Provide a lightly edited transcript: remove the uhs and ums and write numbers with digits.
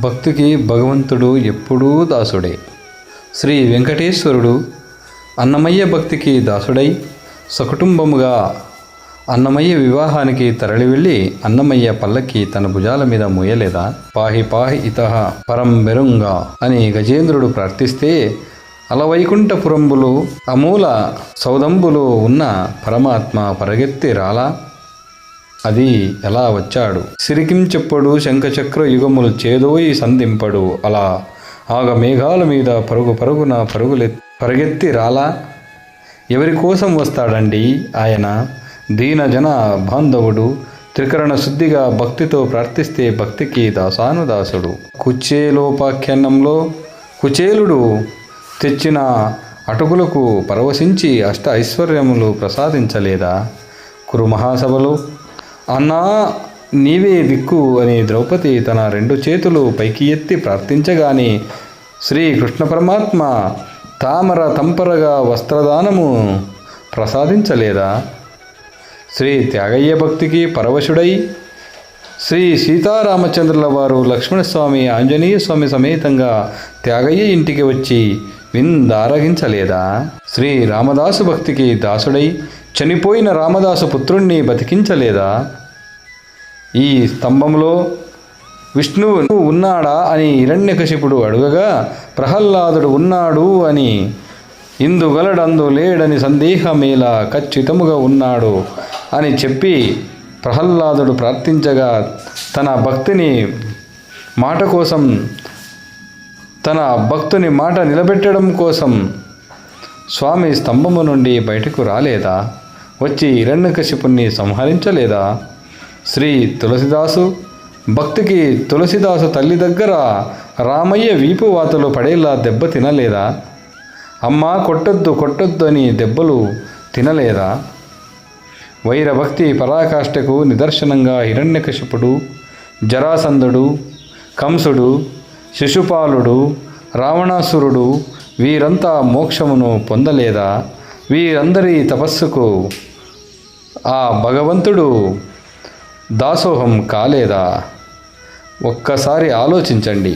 భక్తికి భగవంతుడు ఎప్పుడూ దాసుడే. శ్రీ వెంకటేశ్వరుడు అన్నమయ్య భక్తికి దాసుడై సకుటుంబముగా అన్నమయ్య వివాహానికి తరలి వెళ్ళి అన్నమయ్య పల్లకి తన భుజాల మీద మోయలేదా? పాహి పాహి ఇతః పరం బెరుంగా అని గజేంద్రుడు ప్రార్థిస్తే అలవైకుంఠపురంబులు అమూల సౌదంబులు ఉన్న పరమాత్మ పరగెత్తి రాలా? అది ఎలా వచ్చాడు? సిరికించెప్పడు శంఖచక్ర యుగములు చేదోయి సంధింపడు అలా ఆగ మేఘాల మీద పరుగు పరుగున పరుగెత్తి రాలా? ఎవరి కోసం వస్తాడండి ఆయన? దీనజన బాంధవుడు. త్రికరణ శుద్ధిగా భక్తితో ప్రార్థిస్తే భక్తికి దాసానుదాసుడు. కుచేలోపాఖ్యానంలో కుచేలుడు తెచ్చిన అటుకులకు పరవశించి అష్ట ఐశ్వర్యములు ప్రసాదించలేదా? కురు మహాసభలో అన్నా నీవే దిక్కు అని ద్రౌపది తన 2 చేతులు పైకి ఎత్తి ప్రార్థించగానే శ్రీకృష్ణ పరమాత్మ తామర తంపరగా వస్త్రదానము ప్రసాదించలేదా? శ్రీ త్యాగయ్య భక్తికి పరవశుడై శ్రీ సీతారామచంద్రుల వారు లక్ష్మణస్వామి ఆంజనేయ స్వామి సమేతంగా త్యాగయ్య ఇంటికి వచ్చి విందారగించలేదా? శ్రీ రామదాసు భక్తికి దాసుడై చనిపోయిన రామదాసు పుత్రుణ్ణి బతికించలేదా? ఈ స్తంభంలో విష్ణువు ఉన్నాడా అని హిరణ్యకశిపుడు అడుగగా ప్రహ్లాదుడు ఉన్నాడు అని, ఇందుగలడందు లేడని సందేహమేలా ఖచ్చితముగా ఉన్నాడు అని చెప్పి ప్రహ్లాదుడు ప్రార్థించగా తన భక్తుని మాట నిలబెట్టడం కోసం స్వామి స్తంభము నుండి బయటకు రాలేదా? వచ్చి హిరణ్యకశిపుణ్ణి సంహరించలేదా? శ్రీ తులసిదాసు భక్తికి తులసిదాసు తల్లి దగ్గర రామయ్య వీపు వాతలు పడేలా దెబ్బ తినలేదా? అమ్మా కొట్టొద్దు అని దెబ్బలు తినలేదా? వైరభక్తి పరాకాష్ఠకు నిదర్శనంగా హిరణ్యకశిపుడు, జరాసంధుడు, కంసుడు, శిశుపాలుడు, రావణాసురుడు వీరంతా మోక్షమును పొందలేదా? వీరందరి తపస్సుకు ఆ భగవంతుడు దాసోహం కాలేదా? ఒక్కసారి ఆలోచించండి.